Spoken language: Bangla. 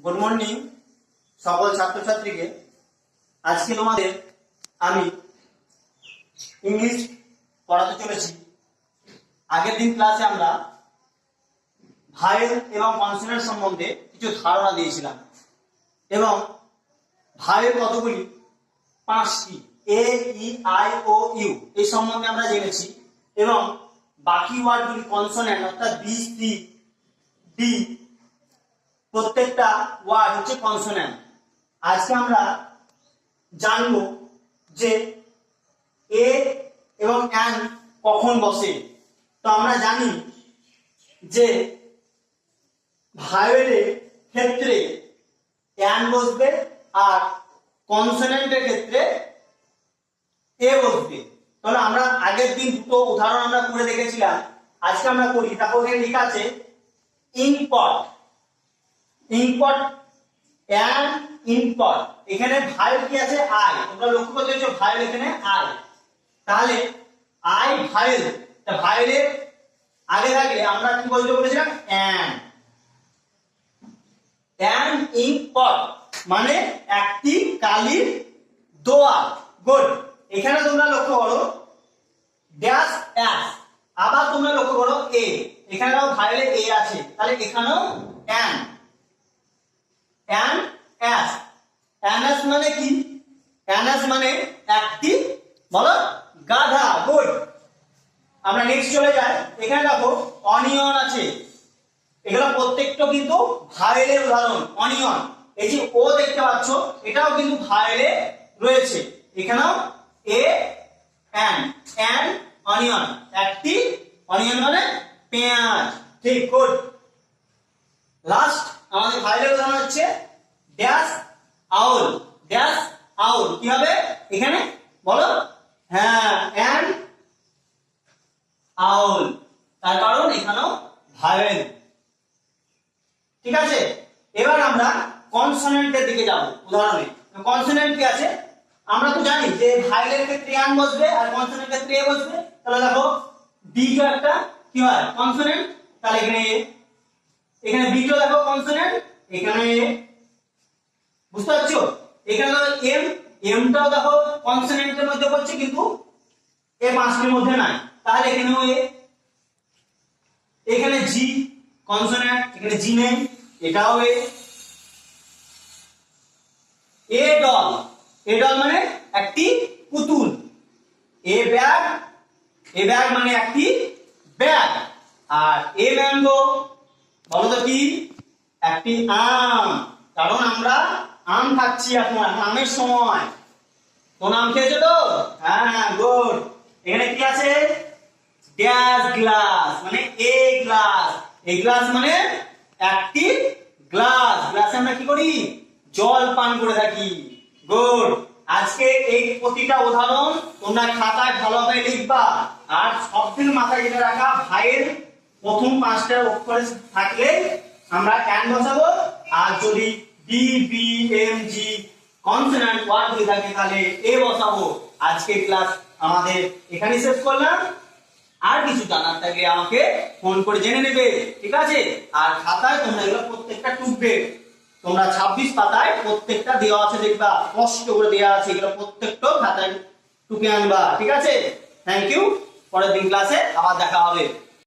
গুড মর্নিং সকল ছাত্রছাত্রীকে। আজকে তোমাদের আমি ইংলিশ পড়াতে চলেছি। আগের দিন ক্লাসে আমরা ভায়েল এবং কনসোনেন্ট সম্বন্ধে কিছু ধারণা দিয়েছিলাম এবং ভায়েল কতগুলি, 5টি, এ ই আই ও ইউ এই সম্বন্ধে আমরা জেনেছি এবং বাকি ওয়ার্ডগুলি কনসোনেন্ট অর্থাৎ বি সি ডি প্রত্যেকটা ওয়ার্ড হচ্ছে কনসোনেন্ট। আজকে আমরা জানবো যে এ এবং অ্যান কখন বসে। তো আমরা জানি যে ভায়েলের ক্ষেত্রে অ্যান বসবে আর কনসোনেন্টের ক্ষেত্রে এ বসবে। তাহলে আমরা আগের দিন দুটো উদাহরণ আমরা করে দেখেছিলাম, আজকে আমরা করি। দেখো এখানে লেখা আছে ইনপট, ইনপট অ্যান্ড ইনপট। এখানে ভায়েল কি আছে? আই। তোমরা লক্ষ্য করতে পারছো ভায়েল এখানে আই। তাহলে আই ভায়েল, তা ভায়েলের আগে থাকলে আমরা কি বলতে বলেছিলাম? অ্যান্ড। অ্যান্ড ইনপট মানে একটি কালির দোয়াত। গুড। এখানে তোমরা লক্ষ্য করো ড্যাশ অ্যাস। আবার তোমরা লক্ষ্য করো এ, এখানেও ভায়েলে এ আছে, তাহলে এখানেও অ্যান্ড। And as. অ্যানাস মানে কি? অ্যানাস মানে একটি, বলো, গাধা। গুড। আমরা নেক্সট চলে যাই। এখানে দেখো অনিয়ন আছে, এগুলো প্রত্যেকটা কিন্তু ভায়েলের উদাহরণ। অনিয়ন, এই যে ও দেখতে পাচ্ছ এটাও কিন্তু ভায়েলে রয়েছে। এখানেও এ অ্যান্ড, অ্যান্ড অনিয়ন, একটি অনিয়ন মানে পেঁয়াজ। ঠিক, গুড। লাস্ট আমাদের ভাইলের উদাহরণ হচ্ছে ড্যাশ আউল। ড্যাশ আউল কি হবে এখানে, বলো? হ্যাঁ, অ্যান্ড আউল, তার কারণ এখানেও ভায়েল। ঠিক আছে, এবার আমরা কনসোনেন্টের দিকে যাব। উদাহরণে কনসোনেন্ট কি আছে? আমরা তো জানি যে ভায়েলের ক্ষেত্রে অ্যান বসবে আর কনসোনেন্টের ক্ষেত্রে এ বসবে। তাহলে দেখো বি তো একটা কি হয়? কনসোনেন্ট। তাহলে এখানে এখানে বিটো দেখো কনসোনেন্ট, এখানে বুঝতে পারছো? এখানে দেখো এম, এমটাও দেখো কনসোনেন্টের মধ্যে পড়ছে কিন্তু এ 5টির মধ্যে নাই। তাহলে এখানেও এ। এখানে জি কনসোনেন্ট, এখানে জি নেই, এটাও এ। এ ডল, এ ডল মানে একটি পুতুল। এ ব্যাগ, এ ব্যাগ মানে একটি ব্যাগ। আর এ ম্যাঙ্গো, বলো তো কি? একটি আম। কারণ আমরা আম খাচ্ছি, এখন আমের সময়। কোন আম খেয়েছো তো? হ্যাঁ, গুড। এখানে কি আছে? ড্যাশ গ্লাস মানে এ গ্লাস। এ গ্লাস মানে একটি গ্লাস। গ্লাসে আমরা কি করি? জল পান করে থাকি। গুড। আজকে এই প্রতিটা উদাহরণ তোমরা খাতায় ভালোভাবে লিখবা। আর সবথেকে মাথায় যেটা রাখা, ভাইয়ের প্রথম 5টা অক্ষর থাকলে আমরা অ্যান বসাবো, আর যদি D B M G consonant word হয়ে থাকে তাহলে এ বসাবো। আজকে ক্লাস আমাদের এখানে শেষ করলাম। আর কিছু জানার থাকলে আমাকে ফোন করে জেনে নেবে, ঠিক আছে? আর খাতায় তোমরা এগুলো প্রত্যেকটা টুকবে। তোমরা 26 পাতায় প্রত্যেকটা দেওয়া আছে, দেখবা স্পষ্ট করে দেওয়া আছে। এগুলো প্রত্যেকটা খাতায় টুকে আনবা, ঠিক আছে? Thank you. পরের দিন ক্লাসে আবার দেখা হবে।